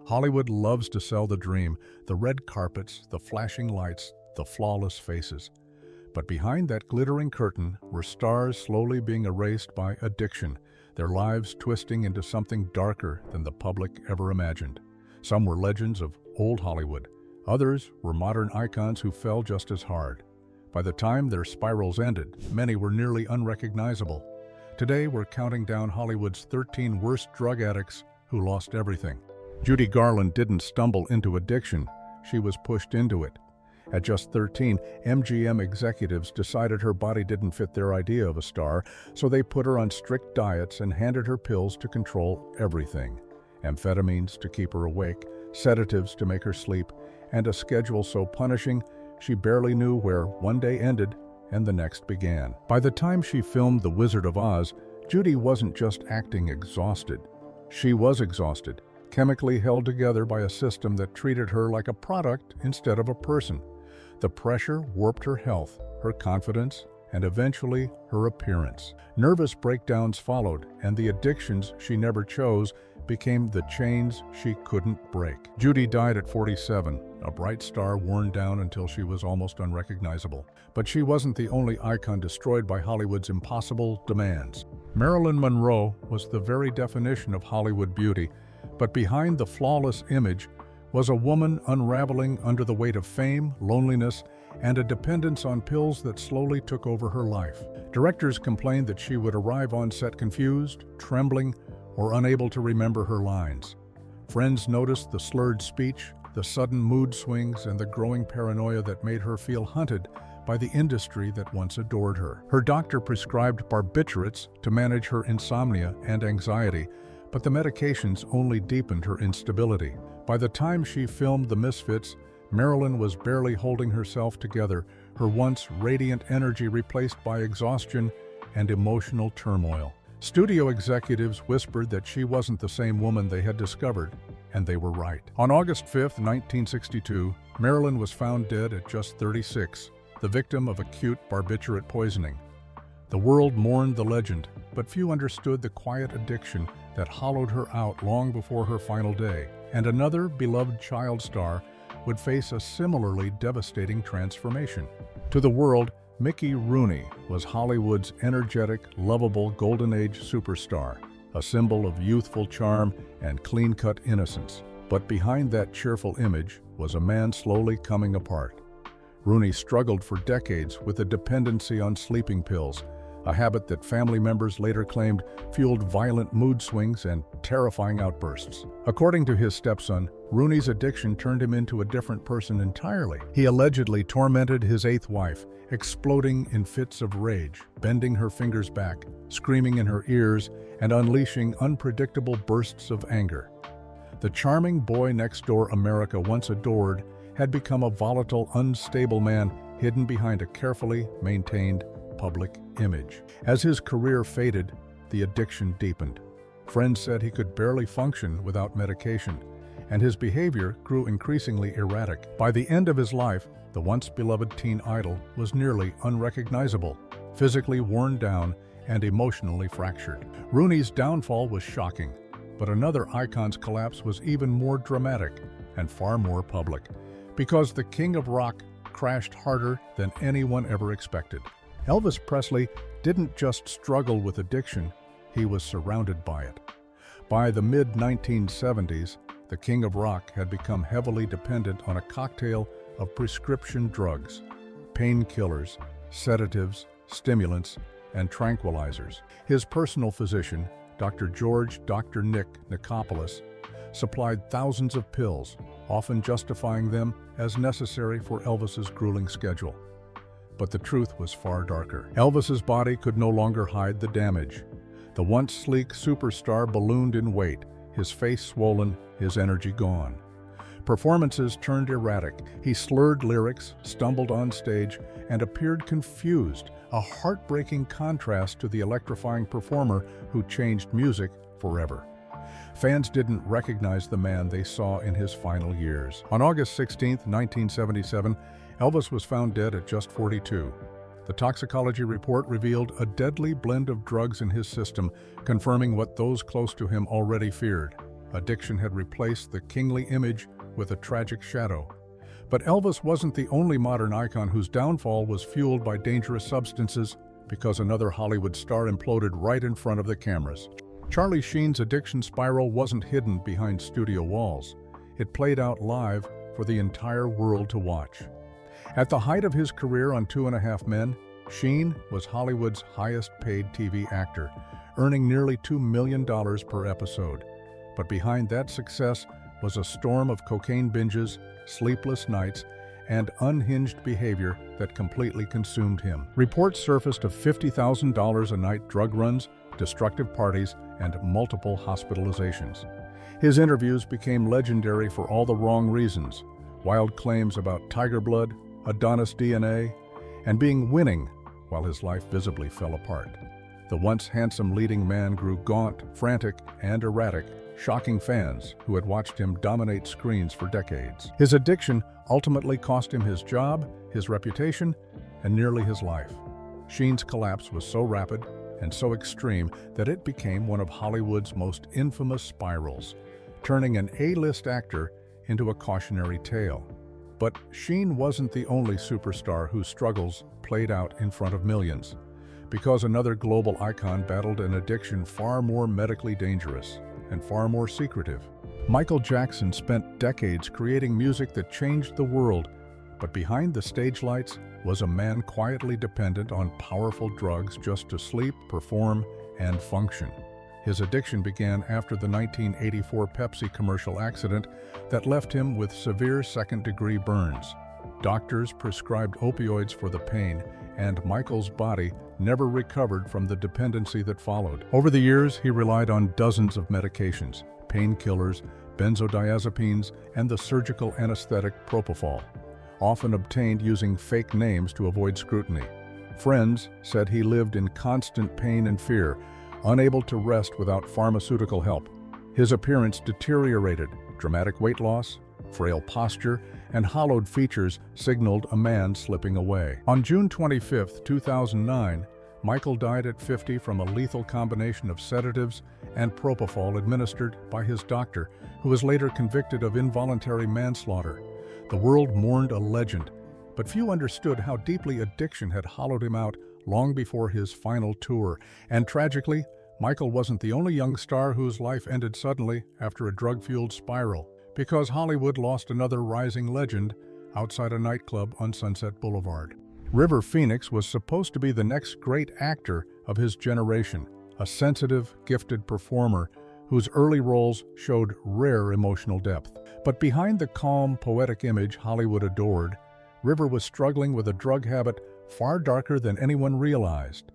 Hollywood loves to sell the dream, the red carpets, the flashing lights, the flawless faces. But behind that glittering curtain were stars slowly being erased by addiction, their lives twisting into something darker than the public ever imagined. Some were legends of old Hollywood. Others were modern icons who fell just as hard. By the time their spirals ended, many were nearly unrecognizable. Today, we're counting down Hollywood's 13 worst drug addicts who lost everything. Judy Garland didn't stumble into addiction. She was pushed into it. At just 13, MGM executives decided her body didn't fit their idea of a star, so they put her on strict diets and handed her pills to control everything. Amphetamines to keep her awake, sedatives to make her sleep, and a schedule so punishing she barely knew where one day ended and the next began. By the time she filmed The Wizard of Oz, Judy wasn't just acting exhausted. She was exhausted, chemically held together by a system that treated her like a product instead of a person. The pressure warped her health, her confidence, and eventually her appearance. Nervous breakdowns followed, and the addictions she never chose became the chains she couldn't break. Judy died at 47, a bright star worn down until she was almost unrecognizable. But she wasn't the only icon destroyed by Hollywood's impossible demands. Marilyn Monroe was the very definition of Hollywood beauty, but behind the flawless image was a woman unraveling under the weight of fame, loneliness, and a dependence on pills that slowly took over her life. Directors complained that she would arrive on set confused, trembling, or unable to remember her lines. Friends noticed the slurred speech, the sudden mood swings, and the growing paranoia that made her feel hunted by the industry that once adored her. Her doctor prescribed barbiturates to manage her insomnia and anxiety, but the medications only deepened her instability. By the time she filmed The Misfits, Marilyn was barely holding herself together, her once radiant energy replaced by exhaustion and emotional turmoil. Studio executives whispered that she wasn't the same woman they had discovered, and they were right. On August 5, 1962, Marilyn was found dead at just 36, the victim of acute barbiturate poisoning. The world mourned the legend, but few understood the quiet addiction that hollowed her out long before her final day. And another beloved child star would face a similarly devastating transformation. To the world, Mickey Rooney was Hollywood's energetic, lovable Golden Age superstar, a symbol of youthful charm and clean-cut innocence. But behind that cheerful image was a man slowly coming apart. Rooney struggled for decades with a dependency on sleeping pills, a habit that family members later claimed fueled violent mood swings and terrifying outbursts. According to his stepson, Rooney's addiction turned him into a different person entirely. He allegedly tormented his eighth wife, exploding in fits of rage, bending her fingers back, screaming in her ears, and unleashing unpredictable bursts of anger. The charming boy next door America once adored had become a volatile, unstable man hidden behind a carefully maintained public image. As his career faded, the addiction deepened. Friends said he could barely function without medication, and his behavior grew increasingly erratic. By the end of his life, the once beloved teen idol was nearly unrecognizable, physically worn down and emotionally fractured. Rooney's downfall was shocking, but another icon's collapse was even more dramatic and far more public, because the king of rock crashed harder than anyone ever expected. Elvis Presley didn't just struggle with addiction, he was surrounded by it. By the mid-1970s, the king of rock had become heavily dependent on a cocktail of prescription drugs, painkillers, sedatives, stimulants, and tranquilizers. His personal physician, Dr. Dr. Nick Nicopolis, supplied thousands of pills, often justifying them as necessary for Elvis's grueling schedule. But the truth was far darker. Elvis's body could no longer hide the damage. The once sleek superstar ballooned in weight, his face swollen, his energy gone. Performances turned erratic. He slurred lyrics, stumbled on stage, and appeared confused, a heartbreaking contrast to the electrifying performer who changed music forever. Fans didn't recognize the man they saw in his final years. On August 16, 1977, Elvis was found dead at just 42. The toxicology report revealed a deadly blend of drugs in his system, confirming what those close to him already feared: Addiction had replaced the kingly image with a tragic shadow. But Elvis wasn't the only modern icon whose downfall was fueled by dangerous substances, because another Hollywood star imploded right in front of the cameras. Charlie Sheen's addiction spiral wasn't hidden behind studio walls. It played out live for the entire world to watch. At the height of his career on 2.5 Men, Sheen was Hollywood's highest-paid TV actor, earning nearly $2 million per episode. But behind that success was a storm of cocaine binges, sleepless nights, and unhinged behavior that completely consumed him. Reports surfaced of $50,000 a night drug runs, destructive parties, and multiple hospitalizations. His interviews became legendary for all the wrong reasons: wild claims about tiger blood, Adonis DNA, and being winning, while his life visibly fell apart. The once handsome leading man grew gaunt, frantic, and erratic, shocking fans who had watched him dominate screens for decades. His addiction ultimately cost him his job, his reputation, and nearly his life. Sheen's collapse was so rapid and so extreme that it became one of Hollywood's most infamous spirals, turning an A-list actor into a cautionary tale. But Sheen wasn't the only superstar whose struggles played out in front of millions, because another global icon battled an addiction far more medically dangerous and far more secretive. Michael Jackson spent decades creating music that changed the world, but behind the stage lights was a man quietly dependent on powerful drugs just to sleep, perform, and function. His addiction began after the 1984 Pepsi commercial accident that left him with severe second-degree burns. Doctors prescribed opioids for the pain, and Michael's body never recovered from the dependency that followed. Over the years, he relied on dozens of medications, painkillers, benzodiazepines, and the surgical anesthetic propofol, often obtained using fake names to avoid scrutiny. Friends said he lived in constant pain and fear, unable to rest without pharmaceutical help. His appearance deteriorated. Dramatic weight loss, frail posture, and hollowed features signaled a man slipping away. On June 25, 2009, Michael died at 50 from a lethal combination of sedatives and propofol administered by his doctor, who was later convicted of involuntary manslaughter. The world mourned a legend, but few understood how deeply addiction had hollowed him out long before his final tour. And tragically, Michael wasn't the only young star whose life ended suddenly after a drug-fueled spiral, because Hollywood lost another rising legend outside a nightclub on Sunset Boulevard. River Phoenix was supposed to be the next great actor of his generation, a sensitive, gifted performer whose early roles showed rare emotional depth. But behind the calm, poetic image Hollywood adored, River was struggling with a drug habit far darker than anyone realized.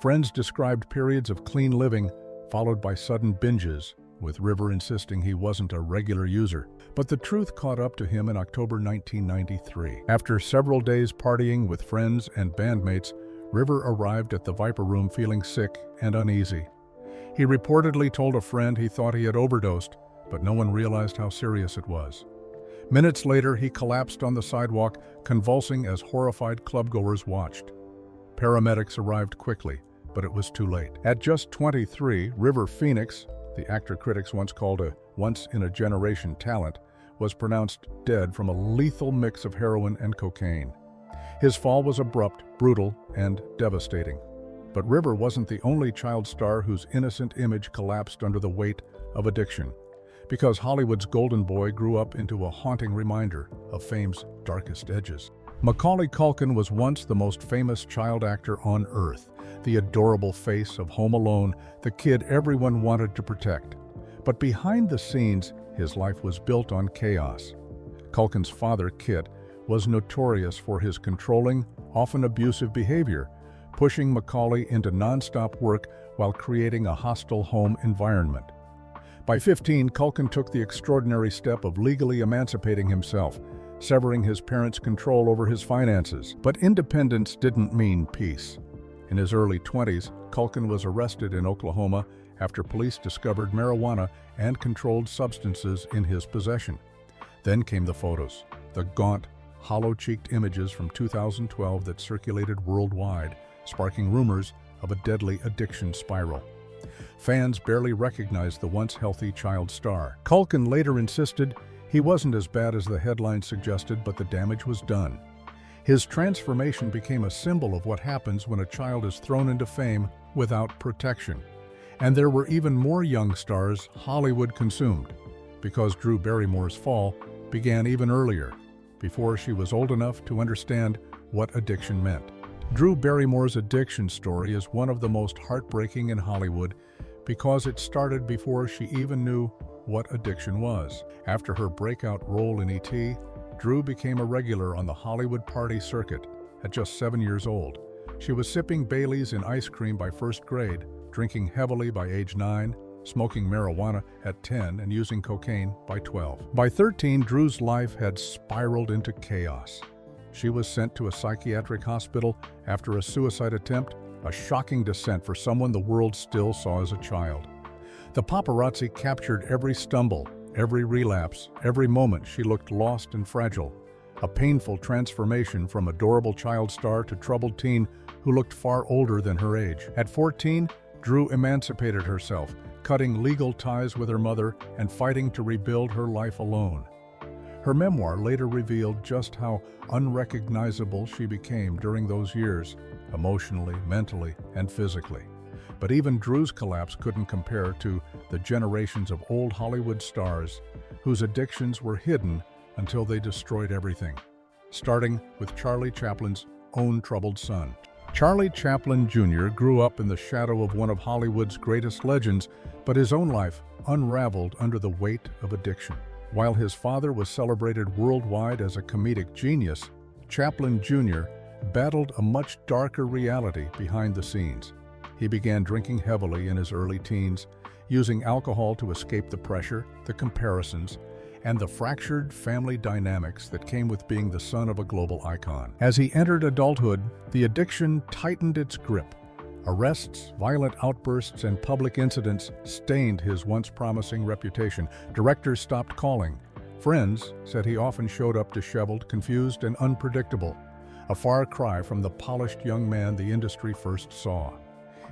Friends described periods of clean living, followed by sudden binges, with River insisting he wasn't a regular user. But the truth caught up to him in October 1993. After several days partying with friends and bandmates, River arrived at the Viper Room feeling sick and uneasy. He reportedly told a friend he thought he had overdosed, but no one realized how serious it was. Minutes later, he collapsed on the sidewalk, convulsing as horrified clubgoers watched. Paramedics arrived quickly, but it was too late. At just 23, River Phoenix, the actor critics once called a once-in-a-generation talent, was pronounced dead from a lethal mix of heroin and cocaine. His fall was abrupt, brutal, and devastating. But River wasn't the only child star whose innocent image collapsed under the weight of addiction, because Hollywood's golden boy grew up into a haunting reminder of fame's darkest edges. Macaulay Culkin was once the most famous child actor on Earth, the adorable face of Home Alone, the kid everyone wanted to protect. But behind the scenes, his life was built on chaos. Culkin's father, Kit, was notorious for his controlling, often abusive behavior, pushing Macaulay into nonstop work while creating a hostile home environment. By 15, Culkin took the extraordinary step of legally emancipating himself, severing his parents' control over his finances. But independence didn't mean peace. In his early 20s, Culkin was arrested in Oklahoma after police discovered marijuana and controlled substances in his possession. Then came the photos, the gaunt, hollow-cheeked images from 2012 that circulated worldwide, sparking rumors of a deadly addiction spiral. Fans barely recognized the once healthy child star. Culkin later insisted he wasn't as bad as the headline suggested, but the damage was done. His transformation became a symbol of what happens when a child is thrown into fame without protection. And there were even more young stars Hollywood consumed, because Drew Barrymore's fall began even earlier, before she was old enough to understand what addiction meant. Drew Barrymore's addiction story is one of the most heartbreaking in Hollywood because it started before she even knew what addiction was. After her breakout role in E.T., Drew became a regular on the Hollywood party circuit at just 7 years old. She was sipping Baileys in ice cream by first grade, drinking heavily by age 9, smoking marijuana at 10, and using cocaine by 12. By 13, Drew's life had spiraled into chaos. She was sent to a psychiatric hospital after a suicide attempt, a shocking descent for someone the world still saw as a child. The paparazzi captured every stumble, every relapse, every moment she looked lost and fragile. A painful transformation from adorable child star to troubled teen who looked far older than her age. At 14, Drew emancipated herself, cutting legal ties with her mother and fighting to rebuild her life alone. Her memoir later revealed just how unrecognizable she became during those years, emotionally, mentally, and physically. But even Drew's collapse couldn't compare to the generations of old Hollywood stars whose addictions were hidden until they destroyed everything, starting with Charlie Chaplin's own troubled son. Charlie Chaplin Jr. grew up in the shadow of one of Hollywood's greatest legends, but his own life unraveled under the weight of addiction. While his father was celebrated worldwide as a comedic genius, Chaplin Jr. battled a much darker reality behind the scenes. He began drinking heavily in his early teens, using alcohol to escape the pressure, the comparisons, and the fractured family dynamics that came with being the son of a global icon. As he entered adulthood, the addiction tightened its grip. Arrests, violent outbursts, and public incidents stained his once promising reputation. Directors stopped calling. Friends said he often showed up disheveled, confused, and unpredictable, a far cry from the polished young man the industry first saw.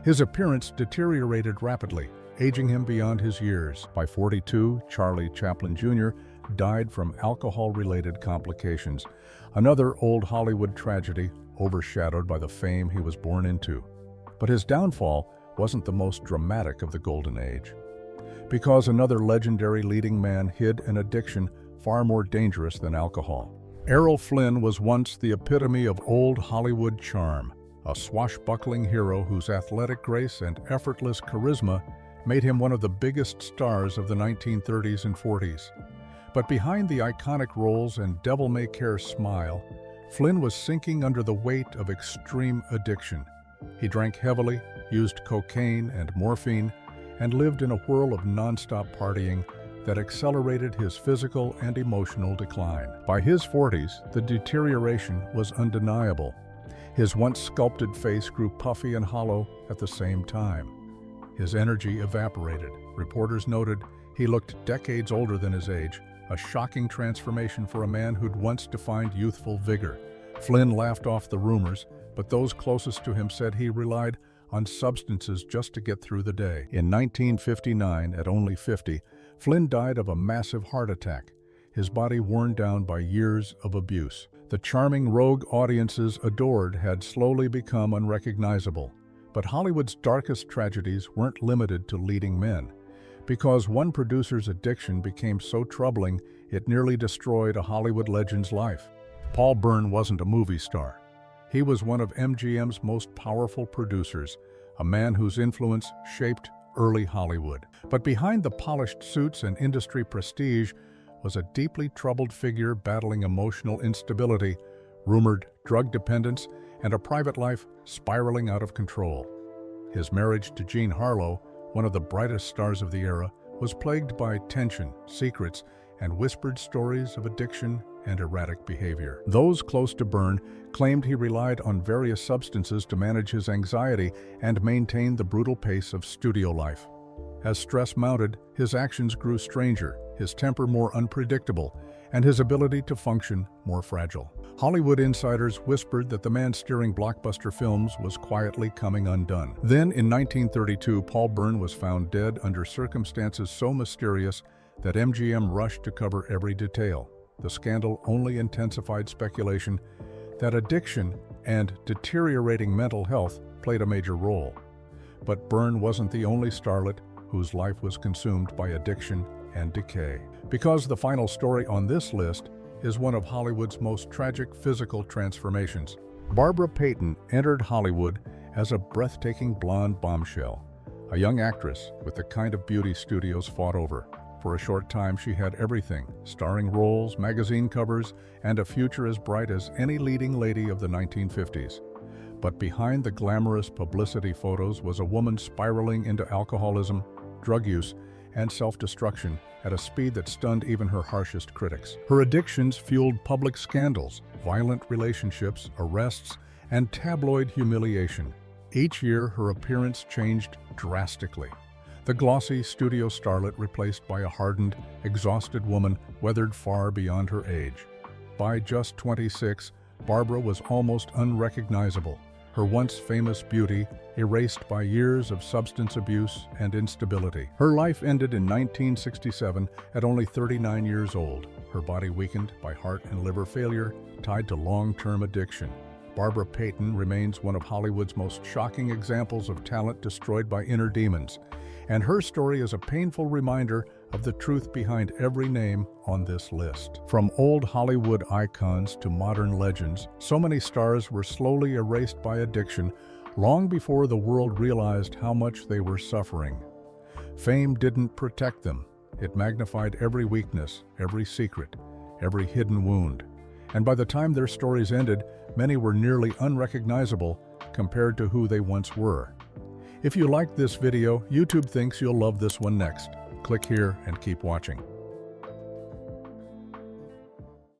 His appearance deteriorated rapidly, aging him beyond his years. By 42, Charlie Chaplin Jr. died from alcohol-related complications, another old Hollywood tragedy overshadowed by the fame he was born into. But his downfall wasn't the most dramatic of the Golden Age, because another legendary leading man hid an addiction far more dangerous than alcohol. Errol Flynn was once the epitome of old Hollywood charm, a swashbuckling hero whose athletic grace and effortless charisma made him one of the biggest stars of the 1930s and 40s. But behind the iconic roles and devil-may-care smile, Flynn was sinking under the weight of extreme addiction. He drank heavily, used cocaine and morphine, and lived in a whirl of nonstop partying that accelerated his physical and emotional decline. By his 40s, the deterioration was undeniable. His once sculpted face grew puffy and hollow at the same time. His energy evaporated. Reporters noted he looked decades older than his age, a shocking transformation for a man who'd once defined youthful vigor. Flynn laughed off the rumors, but those closest to him said he relied on substances just to get through the day. In 1959, at only 50, Flynn died of a massive heart attack, his body worn down by years of abuse. The charming rogue audiences adored had slowly become unrecognizable. But Hollywood's darkest tragedies weren't limited to leading men, because one producer's addiction became so troubling it nearly destroyed a Hollywood legend's life. Paul Byrne wasn't a movie star. He was one of MGM's most powerful producers, a man whose influence shaped early Hollywood. But behind the polished suits and industry prestige was a deeply troubled figure battling emotional instability, rumored drug dependence, and a private life spiraling out of control. His marriage to Jean Harlow, one of the brightest stars of the era, was plagued by tension, secrets, and whispered stories of addiction and erratic behavior. Those close to Byrne claimed he relied on various substances to manage his anxiety and maintain the brutal pace of studio life. As stress mounted, his actions grew stranger. his temper more unpredictable, and his ability to function more fragile. Hollywood insiders whispered that the man steering blockbuster films was quietly coming undone. Then, in 1932, Paul Byrne was found dead under circumstances so mysterious that MGM rushed to cover every detail. The scandal only intensified speculation that addiction and deteriorating mental health played a major role. But Byrne wasn't the only starlet whose life was consumed by addiction and decay. Because the final story on this list is one of Hollywood's most tragic physical transformations. Barbara Payton entered Hollywood as a breathtaking blonde bombshell, a young actress with the kind of beauty studios fought over. For a short time, she had everything: starring roles, magazine covers, and a future as bright as any leading lady of the 1950s. But behind the glamorous publicity photos was a woman spiraling into alcoholism, drug use, and self-destruction at a speed that stunned even her harshest critics. Her addictions fueled public scandals, violent relationships, arrests, and tabloid humiliation. Each year, her appearance changed drastically. The glossy studio starlet replaced by a hardened, exhausted woman weathered far beyond her age. By just 26, Barbara was almost unrecognizable, her once famous beauty erased by years of substance abuse and instability. Her life ended in 1967 at only 39 years old, her body weakened by heart and liver failure tied to long-term addiction. Barbara Payton remains one of Hollywood's most shocking examples of talent destroyed by inner demons, and her story is a painful reminder of the truth behind every name on this list. From old Hollywood icons to modern legends, so many stars were slowly erased by addiction long before the world realized how much they were suffering. Fame didn't protect them. It magnified every weakness, every secret, every hidden wound. And by the time their stories ended, many were nearly unrecognizable compared to who they once were. If you liked this video, YouTube thinks you'll love this one next. Click here and keep watching.